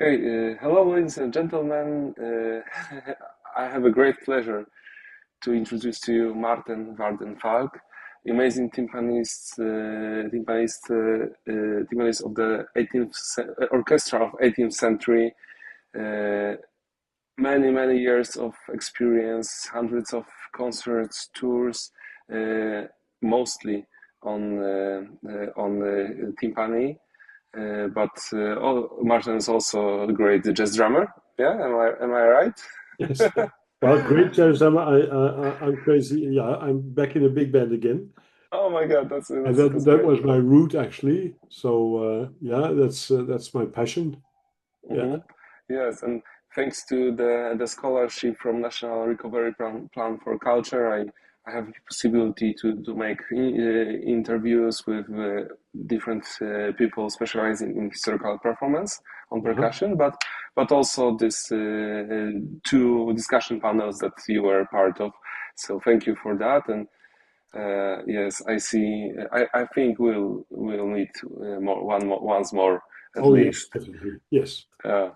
Okay, hello, ladies and gentlemen. I have a great pleasure to introduce to you Maarten Valk, amazing timpanist of the 18th orchestra of 18th century. Uh, many years of experience, hundreds of concerts, tours, uh, mostly on timpani. Maarten is also a great jazz drummer. Yeah, am I right? Yes. Well, great, James. I'm crazy. Yeah, I'm back in a big band again, Oh my God, that's and that's that that's that great. was my root actually. So yeah, that's my passion. Yeah. hmm Yes, and thanks to the scholarship from National Recovery Plan for Culture, I have the possibility to make interviews with different people specializing in historical performance on Uh-huh. percussion, but also this two discussion panels that you were part of. So thank you for that. And yes, I see. I think we'll meet once more at Oh yes, least. definitely. Yes. Uh,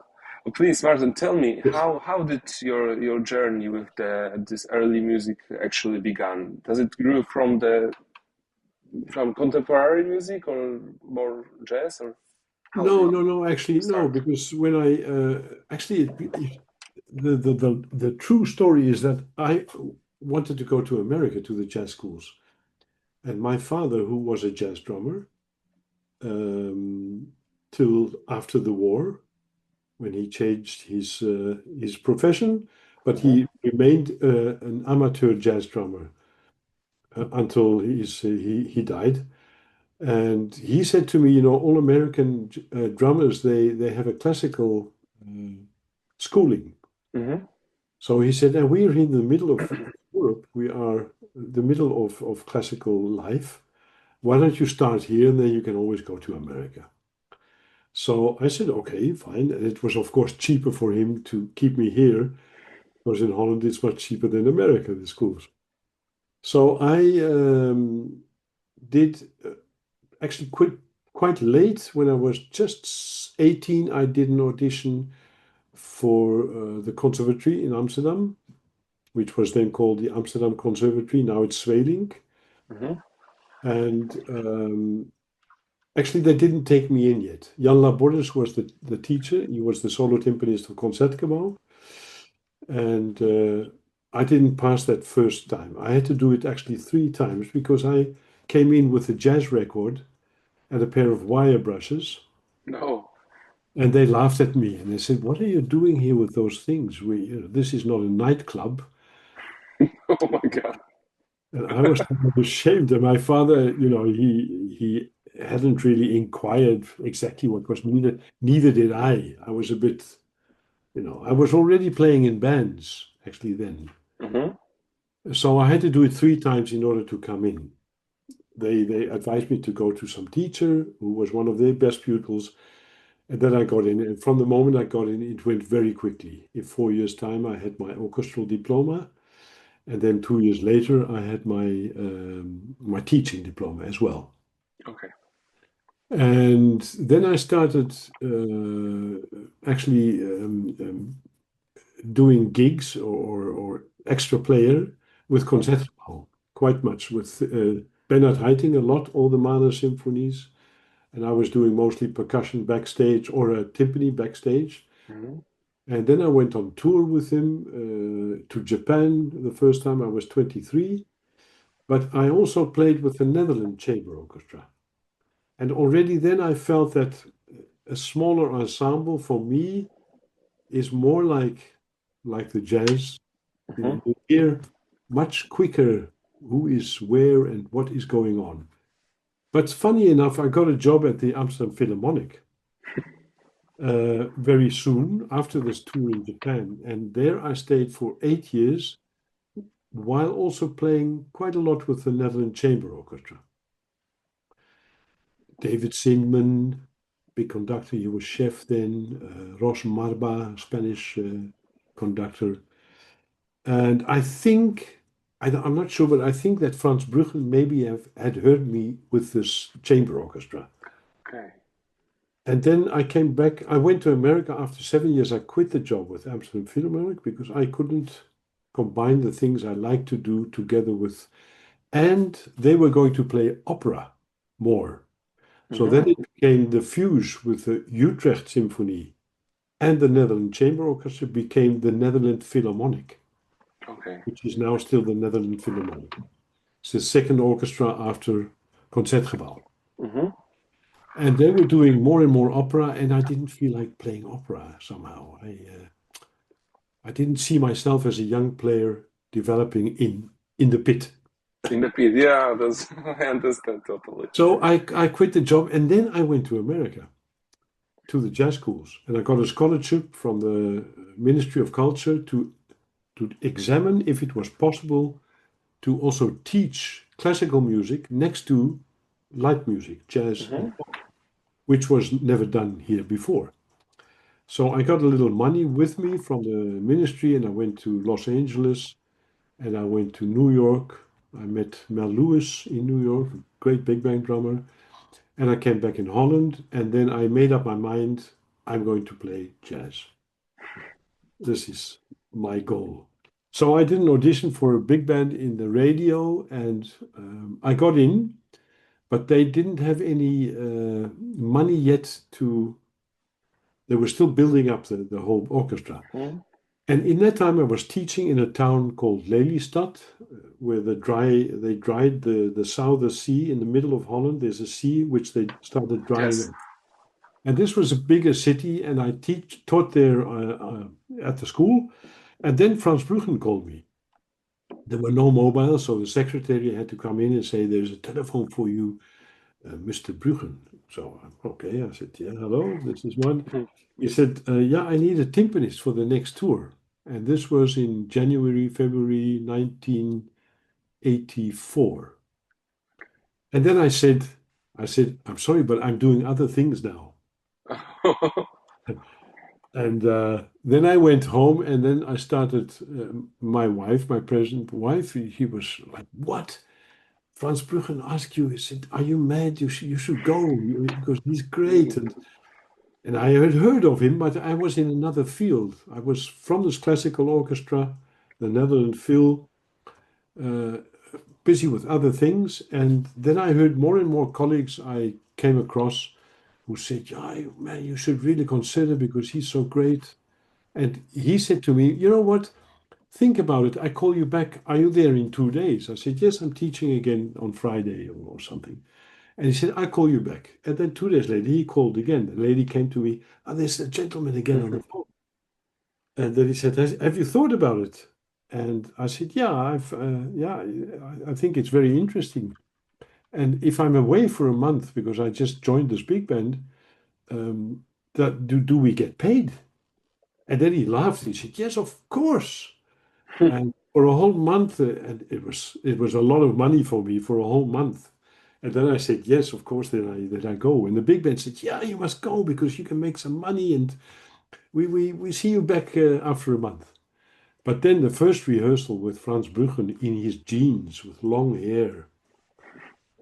Please, Maarten, tell me Yes. how did your journey with this early music actually began? Does it grew from contemporary music or more jazz, or how did No, it no, no. Actually, no, start? because when I actually the true story is that I wanted to go to America to the jazz schools, and my father, who was a jazz drummer, um, till after the war, when he changed his profession, but hmm he remained an amateur jazz drummer until he died. And he said to me, you know, all American drummers they have a classical uh, schooling. hmm So he said, and we're in the middle of Europe. We are the middle of classical life. Why don't you start here, and then you can always go to America. So I said, okay, fine. And it was, of course, cheaper for him to keep me here because in Holland it's much cheaper than America, the schools. So I did actually quit quite late when I was just 18. I did an audition for the conservatory in Amsterdam, which was then called the Amsterdam Conservatory. Now it's Zweelinck. hmm And actually, they didn't take me in yet. Jan Labordus was the teacher. He was the solo timpanist of Concertgebouw. And I didn't pass that first time. I had to do it actually three times because I came in with a jazz record and a pair of wire brushes. No. And they laughed at me and they said, "What are you doing here with those things? This is not a nightclub." Oh my God. And I was kind of ashamed. And my father, you know, he hadn't really inquired exactly what was needed. Neither did I. I was a bit, I was already playing in bands actually then. hmm So I had to do it three times in order to come in. They advised me to go to some teacher who was one of their best pupils, and then I got in. And from the moment I got in, it went very quickly. In 4 years' time, I had my orchestral diploma, and then 2 years later, I had my teaching diploma as well. Okay. And then I started actually doing gigs or extra player with hmm concertgebouw quite much with Bernard Haitink a lot, all the Mahler symphonies, and I was doing mostly percussion backstage or a timpani backstage. hmm And then I went on tour with him to Japan. The first time I was 23, but I also played with the Netherlands Chamber Orchestra. And already then I felt that a smaller ensemble for me is more like the jazz. You hmm know, you hear much quicker who is where and what is going on. But funny enough, I got a job at the Amsterdam Philharmonic very soon after this tour in Japan. And there I stayed for 8 years while also playing quite a lot with the Netherlands Chamber Orchestra. David Singman, big conductor, he was chef then. Ros Marba, Spanish conductor. And I think, I'm not sure, but I think that Frans Bruggen maybe had heard me with this chamber orchestra. Okay. And then I came back. I went to America after 7 years. I quit the job with Amsterdam Philharmonic because I couldn't combine the things I like to do together with. And they were going to play opera more. So then it became the fuse with the Utrecht Symphony and the Netherlands Chamber Orchestra became the Netherlands Philharmonic, Okay. which is now still the Netherlands Philharmonic. It's the second orchestra after Concertgebouw. Mm-hmm. And they were doing more and more opera, and I didn't feel like playing opera somehow. I didn't see myself as a young player developing in the pit. In the pit, yeah, that's I understand totally. So I quit the job, and then I went to America to the jazz schools, and I got a scholarship from the Ministry of Culture to examine if it was possible to also teach classical music next to light music, jazz and pop, which was never done here before. So I got a little money with me from the ministry, and I went to Los Angeles, and I went to New York. I met Mel Lewis in New York, a great big band drummer, and I came back in Holland, and then I made up my mind, I'm going to play jazz. This is my goal. So I did an audition for a big band in the radio, and I got in, but they didn't have any money yet to. They were still building up the whole orchestra. Mm-hmm. And in that time, I was teaching in a town called Lelystad, where they dried the Southern Sea in the middle of Holland. There's a sea which they started drying Yes. up. And this was a bigger city, and I taught there at the school. And then Frans Bruggen called me. There were no mobiles, so the secretary had to come in and say, "There's a telephone for you, Mr. Bruggen." So, okay, I said, "Yeah, hello, this is one." He said, "Yeah, I need a timpanist for the next tour." And this was in January, February 1984. And then I said, "I'm sorry, but I'm doing other things now." And then I went home, and then I started. My wife, my present wife, he was like, "What? Frans Bruggen asked you." He said, "Are you mad? You should go because he's great." And I had heard of him, but I was in another field. I was from this classical orchestra, the Netherlands Phil, uh, busy with other things. And then I heard more and more colleagues I came across who said, "Yeah, man, you should really consider because he's so great." And he said to me, "You know what? Think about it. I call you back. Are you there in 2 days?" I said, "Yes, I'm teaching again on Friday or something." And he said, "I'll call you back." And then 2 days later, he called again. The lady came to me, "Oh, there's a gentleman again on the phone." And then he said, "Have you thought about it?" And I said, "Yeah, I think it's very interesting. And if I'm away for a month because I just joined this big band, um, do we get paid?" And then he laughed. He said, "Yes, of course." And for a whole month, and it was a lot of money for me for a whole month. And then I said, "Yes, of course." Then I go. And the big band said, "Yeah, you must go because you can make some money, and we see you back after a month." But then the first rehearsal with Frans Bruggen in his jeans with long hair,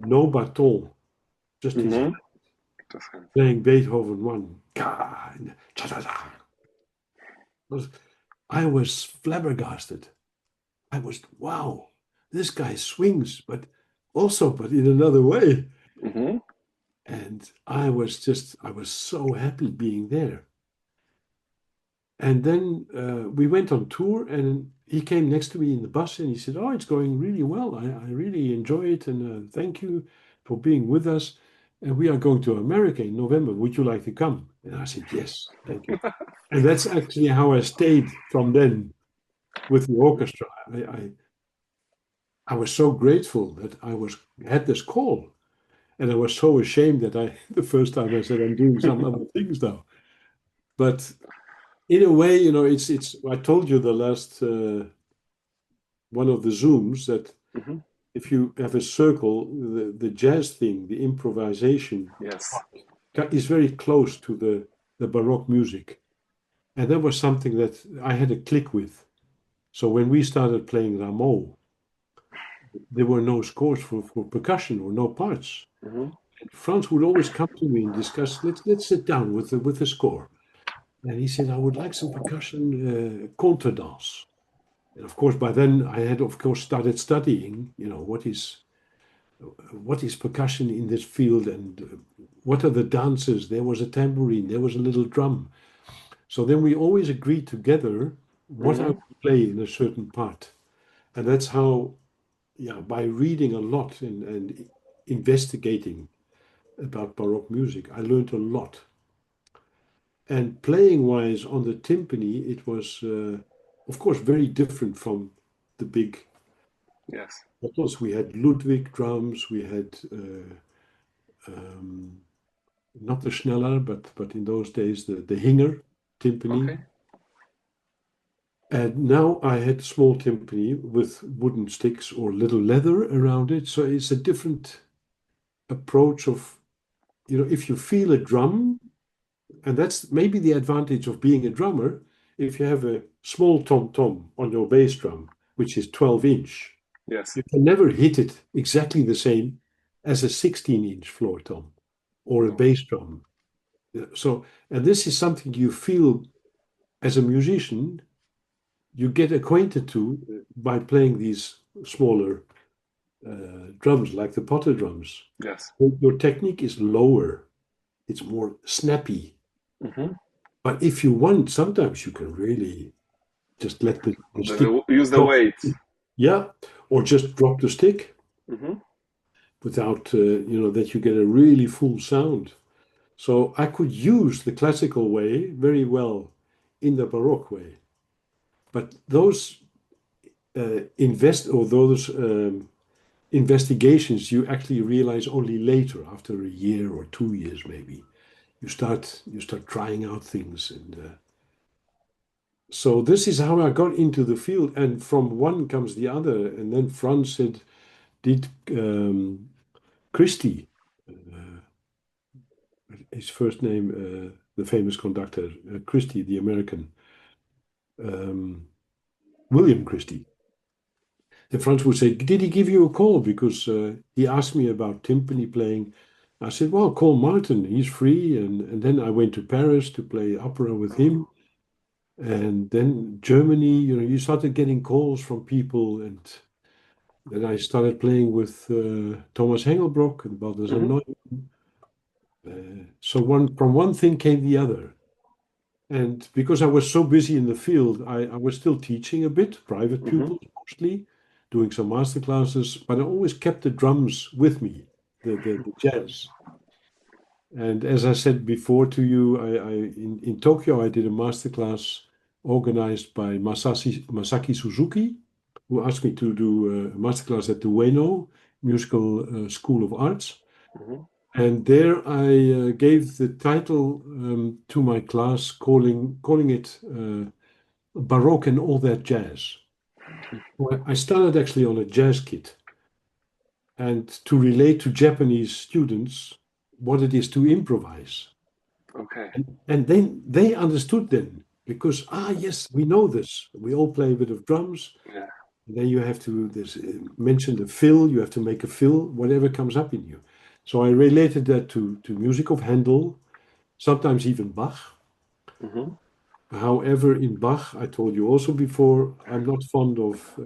no baton, just his Mm-hmm. playing Beethoven one. And cha-cha-cha. I was flabbergasted. I was, wow, this guy swings, but in another way. Mm-hmm. And I was so happy being there. And then we went on tour, and he came next to me in the bus, and he said, "Oh, it's going really well. I really enjoy it, and thank you for being with us. And we are going to America in November. Would you like to come?" And I said, "Yes, thank you." And that's actually how I stayed from then with the orchestra. I was so grateful that I had this call. And I was so ashamed that the first time I said, "I'm doing some other things now." But in a way, I told you the last one of the Zooms that Mm-hmm. if you have a circle, the jazz thing, the improvisation Yes. is very close to the Baroque music. And that was something that I had a click with. So when we started playing Rameau, there were no scores for percussion or no parts. Mm-hmm. Franz would always come to me and discuss. Let's sit down with the score. And he said, I would like some percussion contredanse. And of course, by then I had, of course, started studying. What is percussion in this field, and what are the dances? There was a tambourine, there was a little drum. So then we always agreed together what I Mm-hmm. would play in a certain part. And that's how, by reading a lot and investigating about Baroque music, I learned a lot. And playing wise on the timpani, it was, of course, very different from the big Yes. bottles. We had Ludwig drums, we had um, not the Schneller, but in those days the Hinger timpani. Okay. And now I had small timpani with wooden sticks or little leather around it. So it's a different approach of, if you feel a drum, and that's maybe the advantage of being a drummer. If you have a small tom-tom on your bass drum, which is 12-inch, Yes. you can never hit it exactly the same as a 16-inch floor tom or a No. bass drum. So, and this is something you feel as a musician, you get acquainted to by playing these smaller drums, like the Potter drums. Yes. Your technique is lower, it's more snappy. Mm-hmm. But if you want, sometimes you can really just let the stick Use the drop. weight. Yeah, or just drop the stick Mm-hmm. without, that you get a really full sound. So I could use the classical way very well in the Baroque way. But those those investigations you actually realize only later, after a year or 2 years maybe. You start trying out things, and so this is how I got into the field, and from one comes the other. And then Franz said, did Christie, his first name, the famous conductor, Christie, the American, um, William Christie. And Franz would say, did he give you a call? Because he asked me about timpani playing. I said, well, call Maarten, he's free. And then I went to Paris to play opera with him. And then Germany, you started getting calls from people. And then I started playing with Thomas Hengelbrock and Balthasar Mm-hmm. Neumann. So from one thing came the other. And because I was so busy in the field, I was still teaching a bit, private Mm-hmm. pupils mostly, doing some master classes, but I always kept the drums with me, the jazz. And as I said before to you, in Tokyo, I did a master class organized by Masaki Suzuki, who asked me to do a master class at the Ueno Musical School of Arts. Mm-hmm. And there I gave the title to my class, calling it Baroque and All That Jazz. Well, I started actually on a jazz kit, and to relate to Japanese students what it is to improvise. Okay. And then they understood then, because, yes, we know this. We all play a bit of drums. Yeah. Then you have to mention the fill, you have to make a fill, whatever comes up in you. So I related that to music of Handel, sometimes even Bach. Mm-hmm. However, in Bach, I told you also before, I'm not fond of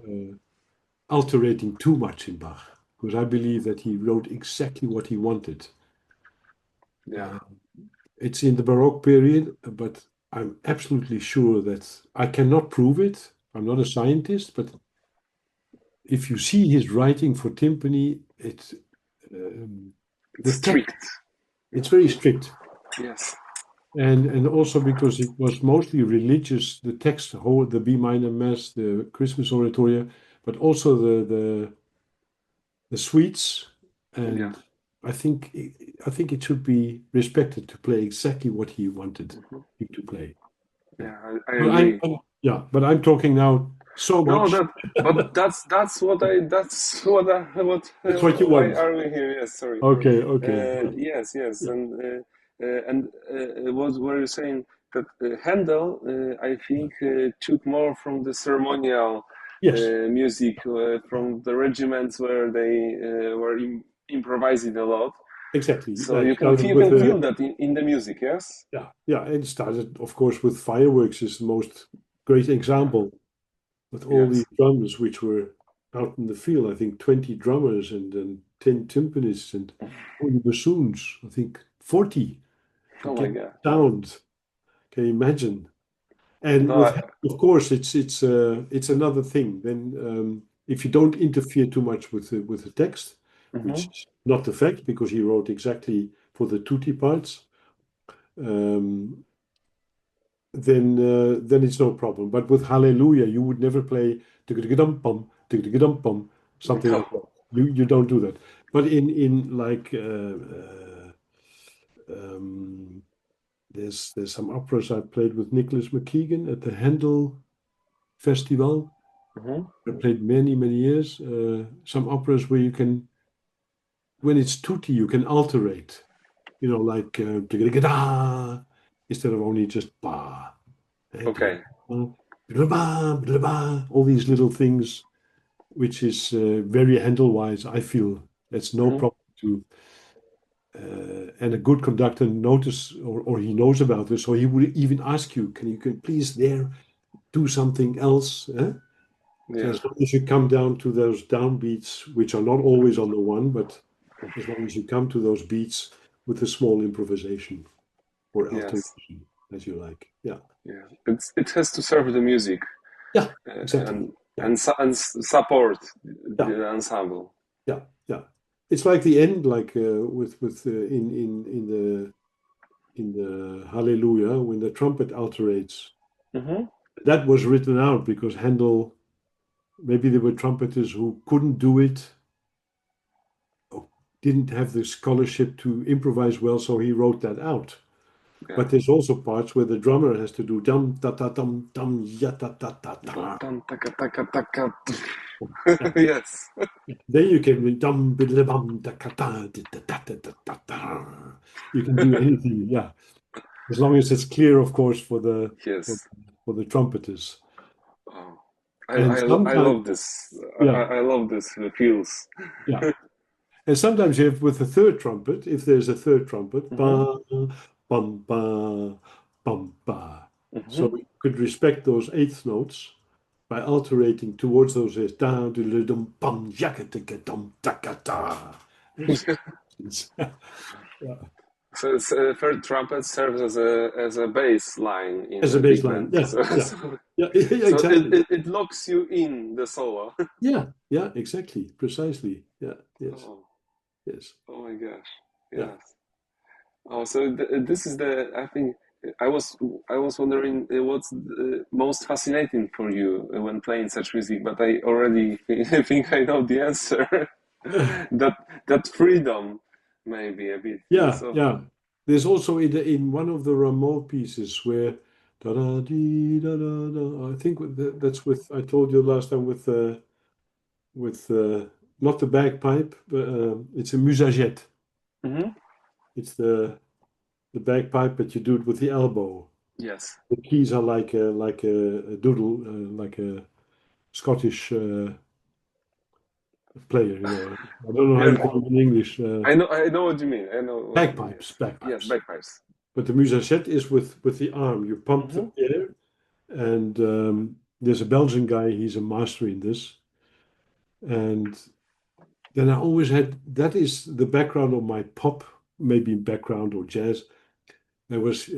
alterating too much in Bach, because I believe that he wrote exactly what he wanted. Yeah. It's in the Baroque period, but I'm absolutely sure that I cannot prove it. I'm not a scientist, but if you see his writing for timpani, um, It's the text, strict. it's very strict. Yes. And also because it was mostly religious, the text, the B minor mass, the Christmas oratorio, but also the suites. Yeah. And I think it should be respected to play exactly what he wanted Mm-hmm. you to play. Yeah. Yeah. I But agree. I'm talking now so No, much. but It's what you why want. are we here? Yes, sorry. Okay, good. Yes, Yeah. and what were you saying that Handel, I think, took more from the ceremonial Yes. music from the regiments where they were improvising a lot. exactly. So It you can started with feel that in the music, yes? yeah. And it started, of course, with fireworks is the most great example, with all these Yes. drums which were out in the field. I think 20 drummers and then 10 timpanists and 40 bassoons. I think 40 to Oh my get God. sound. Can you imagine? And No, with, of course, it's another thing. Then if you don't interfere too much with the text, which mhm. is not the fact because he wrote exactly for the tutti parts, um, then it's no problem. But with Hallelujah, you would never play "tigga-tigga-dum-bum, tigga-tigga-dum-bum," something No. like that. You don't do that. But in like there's some operas I played with Nicholas McKeegan at the Handel Festival. Mhm. I played many years. Some operas where you can, when it's tutti, you can alterate. You know, like "tigga-tigga-da," instead of only just ba. Okay. All these little things, which is very Handel-wise, I feel that's no Mhm. problem to. And a good conductor notice or he knows about this, so he would even ask you, can you please there do something else? So Yeah. as long as you come down to those downbeats, which are not always on the one, but as long as you come to those beats with a small improvisation or Yes. alteration, as you like. Yeah. Yeah. It has to serve the music Yeah, uh, exactly. and Yeah. support Yeah. the ensemble. Yeah, yeah. It's like the end, like with in the Hallelujah when the trumpet alterates. Mhm. That was written out because Handel, maybe there were trumpeters who couldn't do it, or didn't have the scholarship to improvise well, so he wrote that out. Yeah. But there's also parts where the drummer has to do dum ta ta dum dum ya ta ta ta Dum, ta. dum, taka, taka, taka. Yeah. Yes. Then you can dum bidabum ta ka ta ta ta ta ta ta ta. You can do anything, yeah. As long as it's clear, of course, for, Yes. for the trumpeters. Oh. And I sometimes, love this. yeah, I love this feels. yeah. And sometimes you have with the third trumpet, if there's a third trumpet, Mhm. ba, bum, ba, bum, ba. So Mhm. you could respect those eighth notes by alterating towards those as da, do, dum, bum, yaka, tika, dum, taka, da. Yeah. So, third trumpet serves as a bass line in As a a big bass line. band. Yeah, So, yeah, so, yeah, yeah, so exactly. it locks you in the solo. Yeah, yeah, exactly. Precisely. Yeah, yes, Oh, yes. oh my gosh. Yeah. Yes. Oh, so this is the, I think I was I was wondering what's most fascinating for you when playing such music, but I already think I know the answer. That that freedom, maybe a bit. Yeah, So, yeah. There's also in one of the Rameau pieces where da da dee da da da. I think that's with I told you last time with not the bagpipe, but it's a musagette. mhm. It's the bagpipe, but you do it with the elbow. Yes. The keys are like a doodle, like a Scottish player. You know, I don't know how you Yes, call it in English. I know what you mean. I know what you mean. Bagpipes, Yes. Yes, bagpipes. bagpipes. But the musagette is with the arm. You pump the Hmm. air. And there's a Belgian guy, he's a master in this. And then I always had that is the background of my pop, maybe background or jazz. I was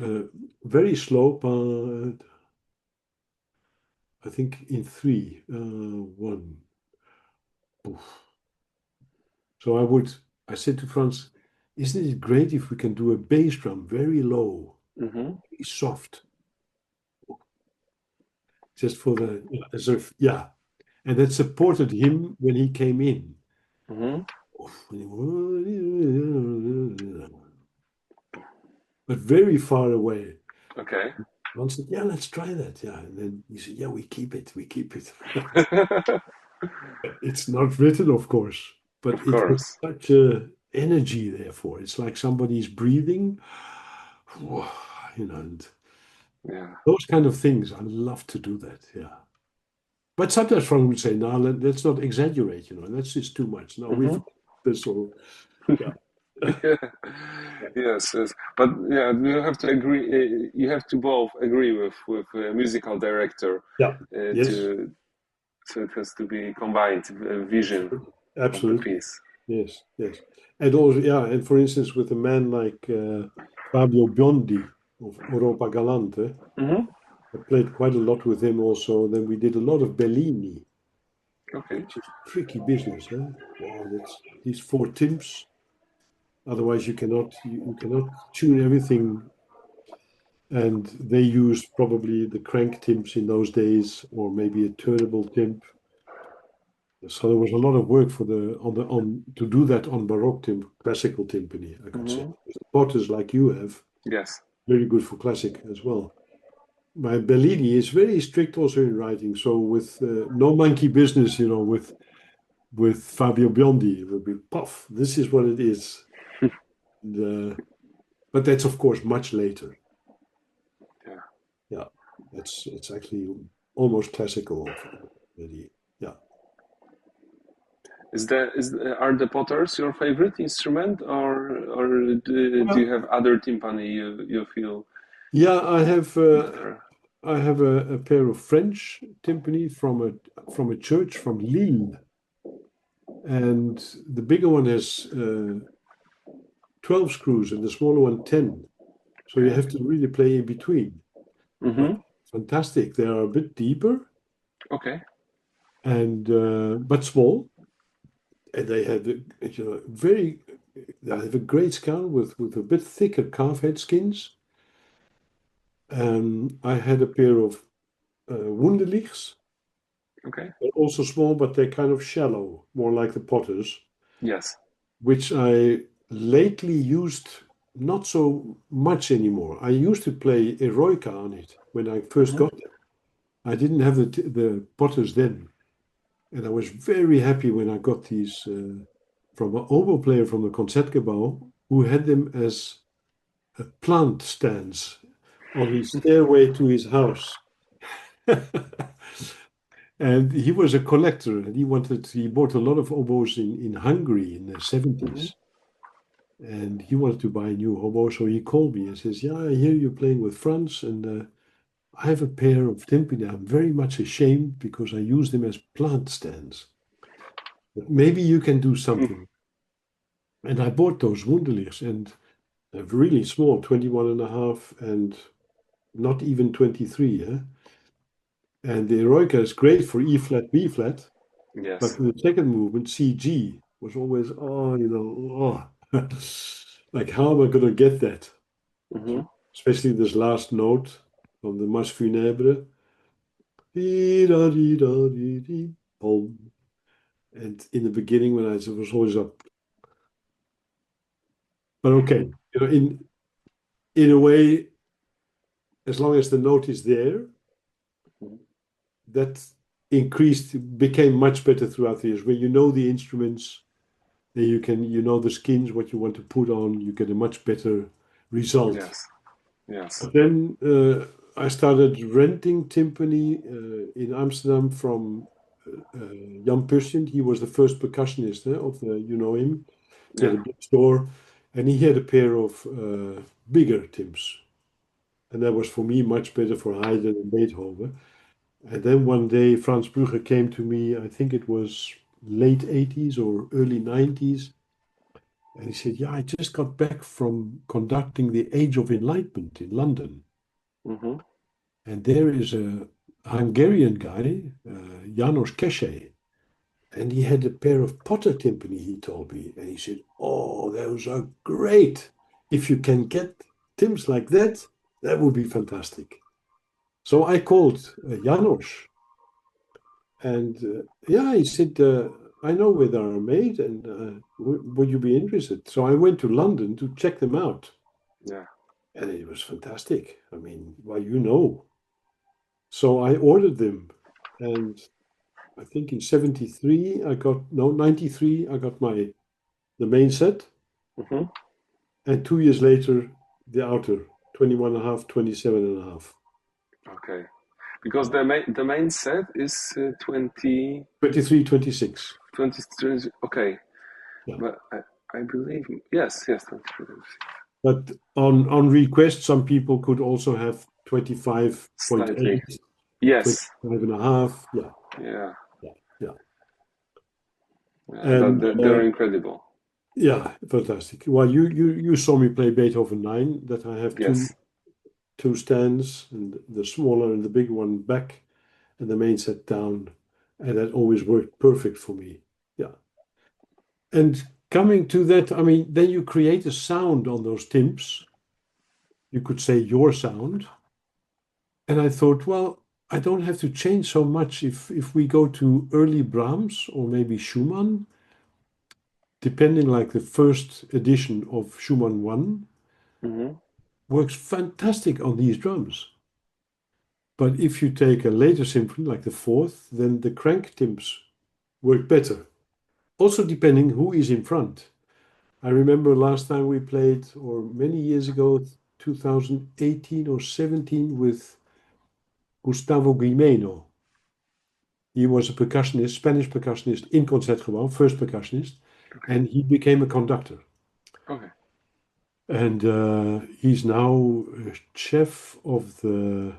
very slow, but I think in three, one. Oof. So I said to Franz, isn't it great if we can do a bass drum very low, Hmm. very soft, just for the, as if, yeah. And that supported him when he came in. Hmm. But very far away. Okay. Ron said, yeah, let's try that. Yeah. And then he said, yeah, we keep it. We keep it. It's not written, of course, but Of it has course. such a energy therefore. It's like somebody's breathing, and Yeah. those kind of things. I love to do that. Yeah. But sometimes Frank would say, no, let's not exaggerate, that's just too much. No, we've Hmm. this or yeah. Yeah. Yes, yes. But yeah, you have to agree. You have to both agree with musical director Yeah. Yes. to so it has to be combined vision Absolutely. of the Absolutely. piece. Yes. Yes. And also, yeah. And for instance, with a man like Fabio Biondi of Europa Galante, Hmm. I played quite a lot with him also. Then we did a lot of Bellini, Okay. which is tricky business. Huh? Wow, that's these four timbs. Otherwise, you cannot tune everything. And they used probably the crank timbs in those days, or maybe a turnable timp. So there was a lot of work for the on to do that on Baroque classical timpani, I could say. Hmm. The potters like you have, Yes. very good for classic as well. My Bellini is very strict also in writing. So with no monkey business, with Fabio Biondi, it will be puff. This is what it is. The, but that's of course much later. Yeah. Yeah, it's actually almost classical already. Yeah. Are the potters your favorite instrument, or do you Well, have other timpani you feel yeah, better? I have a pair of French timpani from a church from Lille, and the bigger one has 12 screws and the smaller one 10. So you Okay. have to really play in between. But Mm-hmm. fantastic. They are a bit deeper Okay. and but small, and they have very. They have a great scowl with a bit thicker calf head skins. I had a pair of Wunderlichs. Okay. They're also small, but they're kind of shallow, more like the potters, Yes. which I lately used not so much anymore. I used to play Eroica on it when I first Mm-hmm. got them. I didn't have the potters then. And I was very happy when I got these from an oboe player from the Concertgebouw who had them as plant stands on his stairway to his house. And he was a collector and he bought a lot of oboes in Hungary in the Mm-hmm. 70s. And he wanted to buy a new oboe. So he called me and says, yeah, I hear you're playing with Franz and I have a pair of timpani. I'm very much ashamed because I use them as plant stands. But maybe you can do something. And I bought those Wunderlichs and they're really small, 21 and a half and not even 23. Eh? And the Eroica is great for E flat, B flat. But Yes. the second movement, CG, was always, like how am I going to get that? Mm-hmm. Especially this last note from the Marche Funèbre. Dee-da-dee-da-dee-dee-bom. And in the beginning, when I was always up, but okay, in a way, as long as the note is there, that became much better throughout the years. When you know the instruments, then you know the skins, what you want to put on, you get a much better result. Yes. Yes. But then I started renting timpani in Amsterdam from Jan Pussent. He was the first percussionist of the, you know him. He had Yeah. a big store, and he had a pair of bigger timbs. And that was for me much better for Haydn and Beethoven. And then one day, Franz Brugger came to me, I think it was late 80s or early 90s. And he said, yeah, I just got back from conducting the Age of Enlightenment in London. Mm-hmm. And there is a Hungarian guy, Janos Keshe, and he had a pair of Potter timpani, he told me. And he said, oh, those are great. If you can get timbs like that, that would be fantastic. So I called Janos, and yeah, he said, I know where they are made, and would you be interested? So I went to London to check them out, Yeah. and it was fantastic. I mean, well, you know. So I ordered them, and I think in 73, I got, no, 93, I got the main set. Mm-hmm. And 2 years later, the outer, 21 and a half, 27 and a half. Okay. Because the main set is 20, 23, 26. 20. Okay. Yeah. But I believe, yes, 23. But on request, some people could also have 25.8, Slightly. Yes. 25.5. Yeah, Yeah. yeah, yeah. But And they're incredible. yeah, fantastic. Well, you saw me play Beethoven 9, that I have Yes. two stands, and the smaller and the big one back, and the main set down, and that always worked perfect for me. Yeah. And coming to that, I mean, then you create a sound on those timbs. You could say your sound. And I thought, well, I don't have to change so much if we go to early Brahms or maybe Schumann, depending like the first edition of Schumann 1 Mm-hmm. works fantastic on these drums. But if you take a later symphony like the fourth, then the crank timbs work better. Also depending who is in front. I remember last time we played, or many years ago, 2018 or 17 with Gustavo Guimeno. He was a percussionist, Spanish percussionist in Concertgebouw, first percussionist, and he became a conductor. Okay. And he's now chef of the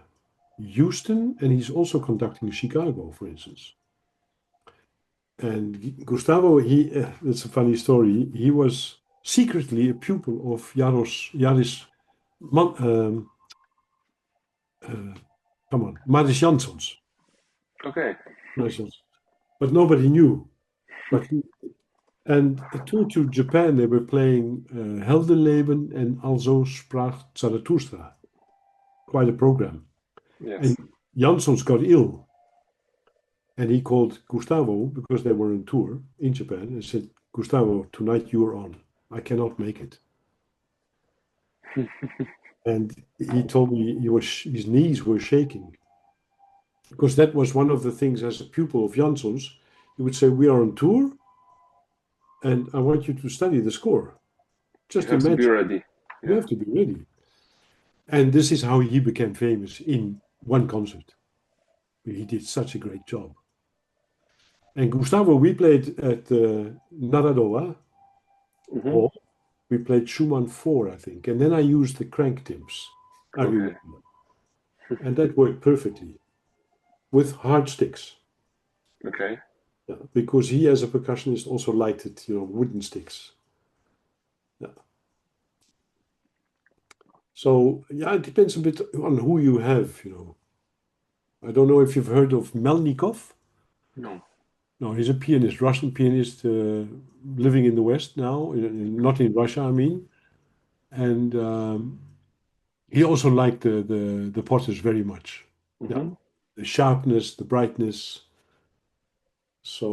Houston, and he's also conducting Chicago, for instance. And Gustavo, it's a funny story. He was secretly a pupil of Jaris, Maris Janssons. Okay. But nobody knew. And a tour to Japan, they were playing Heldenleben and Also sprach Zarathustra. Quite a program. Yes. And Janssons got ill. And he called Gustavo, because they were on tour in Japan, and said, Gustavo, tonight you're on. I cannot make it. And he told me his knees were shaking. Because that was one of the things as a pupil of Janssons. He would say, we are on tour, and I want you to study the score. Just You have to be imagine. ready. You have to be ready. And this is how he became famous in one concert. He did such a great job. And Gustavo, we played at Naradoa Mm-hmm. Hall. We played Schumann 4, I think. And then I used the crank timbs, I Okay. remember. And that worked perfectly with hard sticks. Okay. Yeah, because he, as a percussionist, also liked it, wooden sticks. Yeah. So, yeah, it depends a bit on who you have. I don't know if you've heard of Melnikov. No. No, he's a pianist, Russian pianist, living in the West now, not in Russia, I mean. And he also liked the Potters very much. Yeah, Mm-hmm. the sharpness, the brightness. So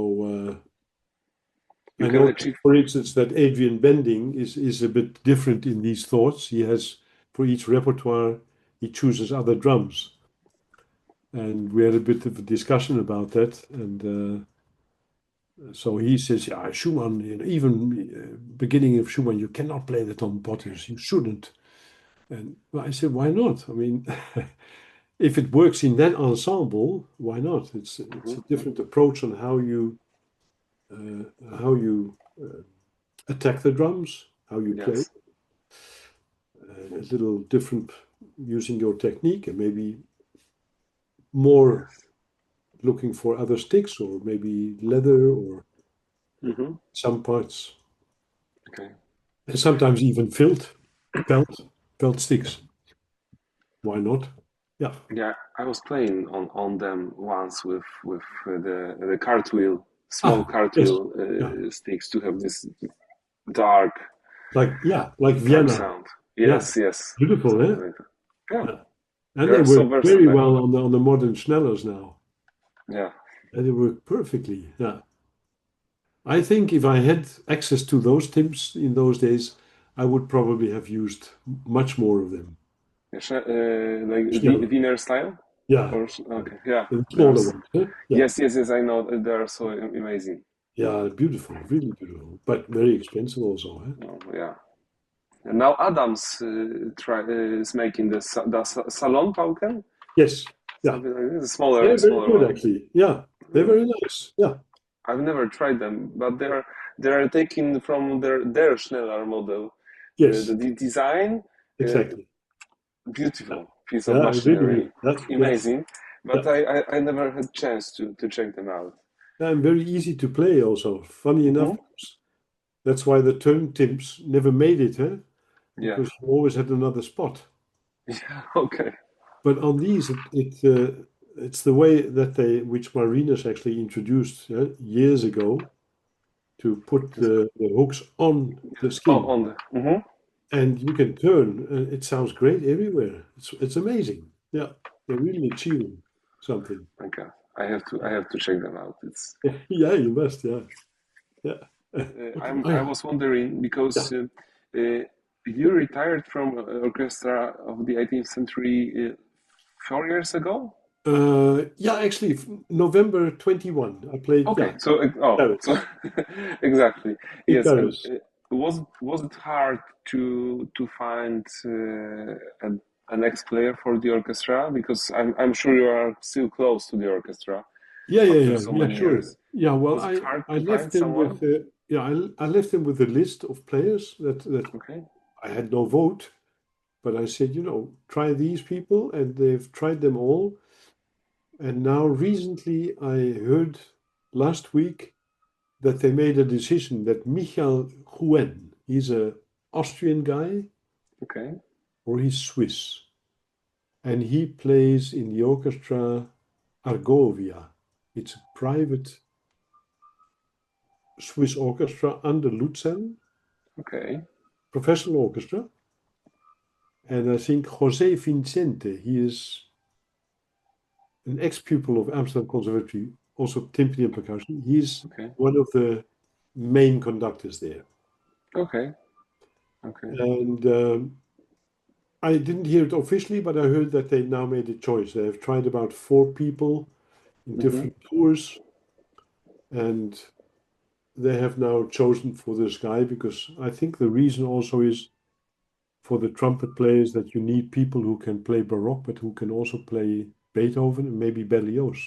You I can know, achieve. for instance, that Adrian Bending is a bit different in these thoughts. He has, for each repertoire, he chooses other drums. And we had a bit of a discussion about that. And so he says, yeah, Schumann, even beginning of Schumann, you cannot play that on Potters. You shouldn't. And I said, why not? I mean, if it works in that ensemble, why not? It's a different approach on how you attack the drums, how you play. Yes. A little different using your technique, and maybe more looking for other sticks, or maybe leather, or Mm-hmm. some parts. Okay. And sometimes even felt sticks. Why not? Yeah. Yeah, I was playing on them once with the cartwheel, small Yes. cartwheel Yeah. sticks to have this dark Like dark Vienna. sound. Yeah. Yes, yes, Beautiful, eh? something like that. Yeah, Yeah. And they they are so work very versatile. well on the modern Schnellers now. Yeah. And they work perfectly. Yeah. I think if I had access to those tips in those days, I would probably have used much more of them. Like Schneller. Wiener style? Yeah. Okay, yeah. The smaller ones. Eh? Yeah. Yes, I know. They are so amazing. Yeah. Beautiful. Really beautiful. But very expensive also. Eh? Oh, yeah. And now Adams is making the Salon Pauken, Yes. Yeah. something like this, a They're very smaller good, one. actually. Yeah. They're Yeah. very nice. Yeah. I've never tried them, but they are taking from their Schneller model. Yes, The design, exactly. beautiful piece of Yeah, it really machinery, is. Yeah, yes. amazing. But Yeah. I never had chance to check them out. And very easy to play also. Funny enough, Hmm. that's why the turntips never made it, huh? Yeah. Because you always had another spot. Yeah. Okay. But on these, it's the way that which Marinus actually introduced years ago, to put the hooks on the Oh, skin, on the. Hmm. and you can turn. It sounds great everywhere. It's amazing. Yeah, they're really achieving something. My God, I have to check them out. It's. Yeah, yeah, you must. Yeah, yeah. Okay. I was wondering Yeah. because you retired from orchestra of the 18th century 4 years ago. Yeah, actually, November 21, I played. Okay, Yeah, so so Paris. exactly, In yes. And Paris. was it hard to find an ex-player for the orchestra? Because I'm sure you are still close to the orchestra Yeah, yeah, after yeah, so yeah, many sure. years. Yeah, well, Was it hard I to left find them with someone? yeah, I left them with a list of players that Okay, I had no vote, but I said, try these people, and they've tried them all. And now recently, I heard last week that they made a decision that Michael Guen, he's a Austrian guy, okay, or he's Swiss, and he plays in the orchestra Argovia. It's a private Swiss orchestra under Luzern, okay, professional orchestra. And I think Jose Vicente, he is an ex-pupil of Amsterdam Conservatory, also timpani and percussion. He's okay, one of the main conductors there. okay, okay. And I didn't hear it officially, but I heard that they now made a choice. They have tried about 4 people in Hmm. different tours, and they have now chosen for this guy because I think the reason also is for the trumpet players that you need people who can play Baroque, but who can also play Beethoven and maybe Berlioz.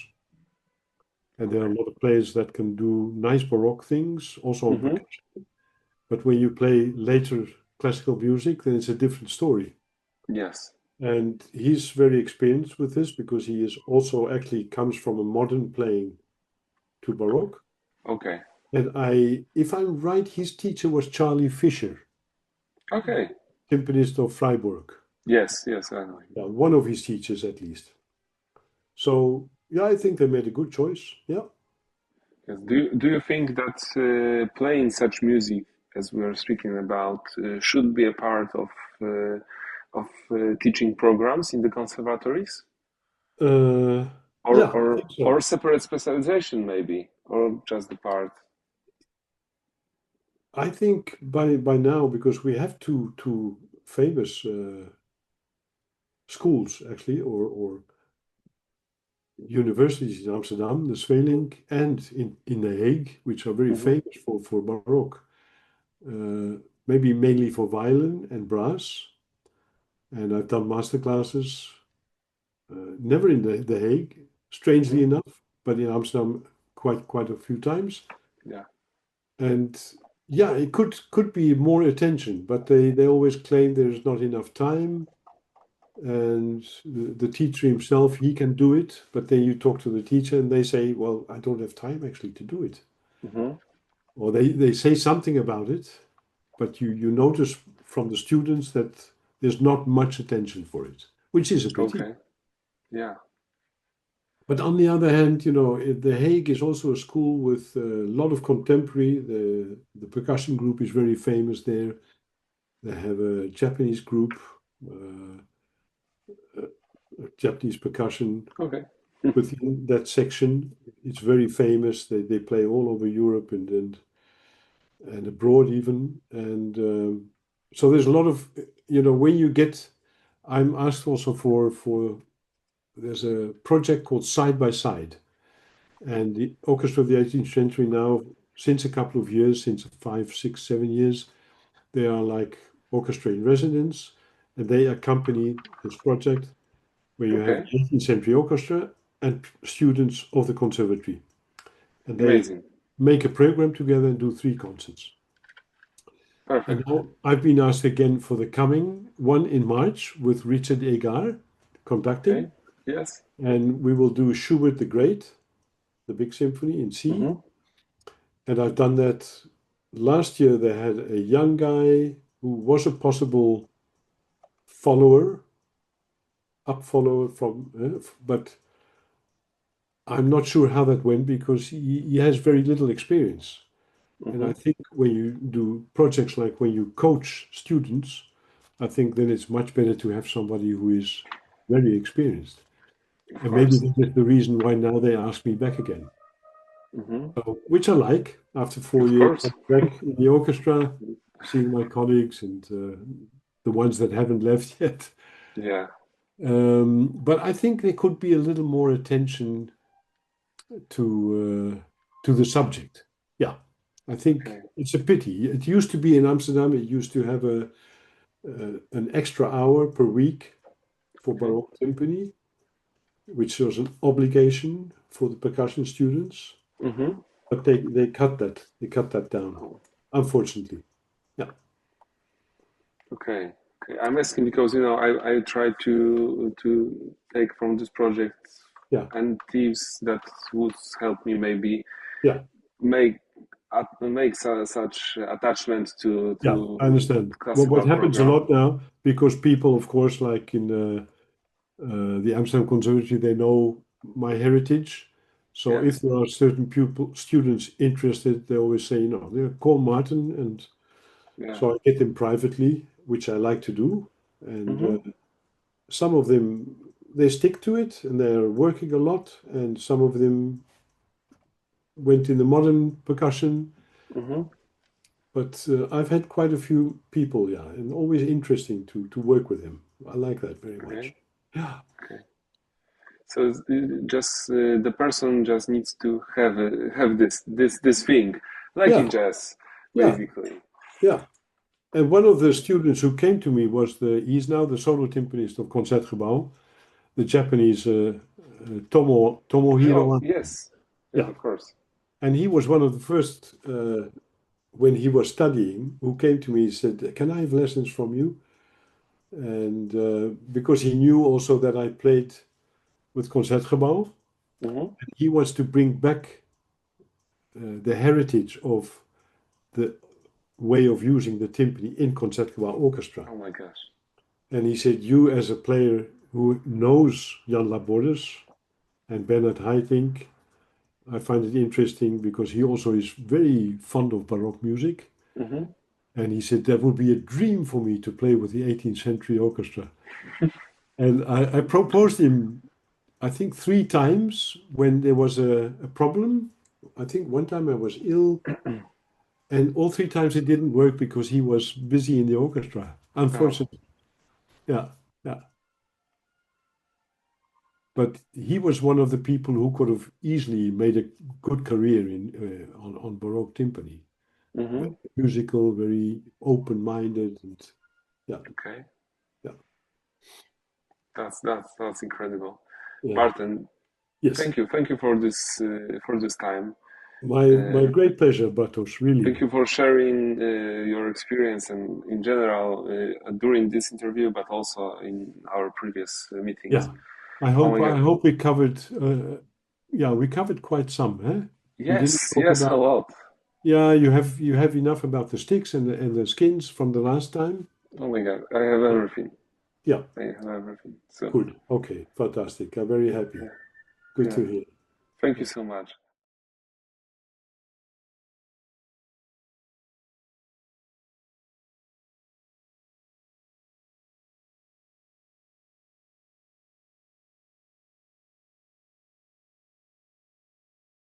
And there are a Okay. lot of players that can do nice Baroque things, also on Hmm. percussion. But when you play later classical music, then it's a different story. Yes. And he's very experienced with this because he is also actually comes from a modern playing to Baroque. Okay. And if I'm right, his teacher was Charlie Fischer, Okay. timpanist of Freiburg. Yes. Yes. I know. Yeah, one of his teachers at least. So yeah, I think they made a good choice. Yeah. Yes. Do you think that playing such music as we are speaking about should be a part of teaching programs in the conservatories, Uh, yeah, I think or so. separate specialization maybe, or just the part? I think by now, because we have two famous schools actually, or universities in Amsterdam, the Zweelinck and in The Hague, which are very Hmm. famous for Baroque. Maybe mainly for violin and brass. And I've done master classes, never in the Hague, strangely Hmm. enough, but in Amsterdam quite a few times. Yeah. And yeah, it could be more attention, but they always claim there's not enough time. And the teacher himself, he can do it, but then you talk to the teacher and they say, well, I don't have time actually to do it. Hmm. Or they say something about it, but you notice from the students that there's not much attention for it, which is a pity. Okay. Yeah. But on the other hand, The Hague is also a school with a lot of contemporary. The percussion group is very famous there. They have a Japanese group, uh, Japanese percussion Okay. within that section. It's very famous. They play all over Europe and abroad even. And so there's a lot of, when you get, I'm asked also there's a project called Side by Side. And the Orchestra of the 18th Century now, since a couple of years, since 5, 6, 7 years, they are like orchestra in residence, and they accompany this project where you have Okay. the 18th century orchestra and students of the conservatory. And they Amazing. make a program together and do 3 concerts. And Perfect. now I've been asked again for the coming one in March with Richard Egar conducting. Okay. Yes. And we will do Schubert the Great, the big symphony in C. Mm-hmm. And I've done that. Last year they had a young guy who was a possible follower from, but I'm not sure how that went because he has very little experience. And I think when you do projects like when you coach students, I think then it's much better to have somebody who is very experienced. Of And maybe course. that's the reason why now they ask me back again. So, which I like after 4 Of years course. back in the orchestra, seeing my colleagues and the ones that haven't left yet. Yeah. But I think there could be a little more attention to the subject. Yeah, I think Okay. it's a pity. It used to be in Amsterdam. It used to have an extra hour per week for Baroque timpani, which was an obligation for the percussion students. Mm-hmm. But they cut that. They cut that down, unfortunately. Yeah. Okay. Okay. I'm asking because I try to take from this project Yeah. and tips that would help me maybe Yeah. make such attachment to Yeah. I understand. Well, what classical happens a program. lot now, because people, of course, like in the Amsterdam Conservatory, they know my heritage. So Yes. if there are certain students interested, they always say, they call Maarten, and Yeah. so I get them privately, which I like to do. And some of them, they stick to it and they're working a lot. And some of them went in the modern percussion. Mm-hmm. But I've had quite a few people, yeah, and always interesting to work with him. I like that very much. Okay. Yeah. Okay. So just the person just needs to have this thing, like Yeah. in jazz, Yeah. basically. Yeah. And one of the students who came to me he's now the solo timpanist of Concertgebouw, the Japanese Tomohiro. Oh, yes. Yes, Yeah. of course. And he was one of the first, when he was studying, who came to me and said, "Can I have lessons from you?" And because he knew also that I played with Concertgebouw, Mm-hmm. he wants to bring back the heritage of the way of using the timpani in Concertgebouw orchestra. Oh my gosh. And he said, you as a player who knows Jan Labordus and Bernard Haitink, I find it interesting because he also is very fond of Baroque music. Mm-hmm. And he said, that would be a dream for me to play with the 18th century orchestra. And I proposed him, I think 3 times when there was a problem. I think one time I was ill. And all 3 times it didn't work because he was busy in the orchestra, Oh. unfortunately. Yeah, yeah. But he was one of the people who could have easily made a good career on Baroque timpani. Mm-hmm. Very musical, very open-minded, and yeah, Okay. yeah, That's incredible. yeah. Maarten, Yes, thank you for this time. my great pleasure, Bartosz, really. Thank you for sharing your experience and in general during this interview, but also in our previous meetings. Yeah, I Oh my God. hope we covered. We covered quite some, huh? We didn't Yes, talk yes, a about. lot. Yeah, you have enough about the sticks and the skins from the last time. Oh my God, I have everything. Yeah, I have everything. So good. Okay, fantastic. I'm very happy. yeah, Good yeah. to hear. Thank you so much.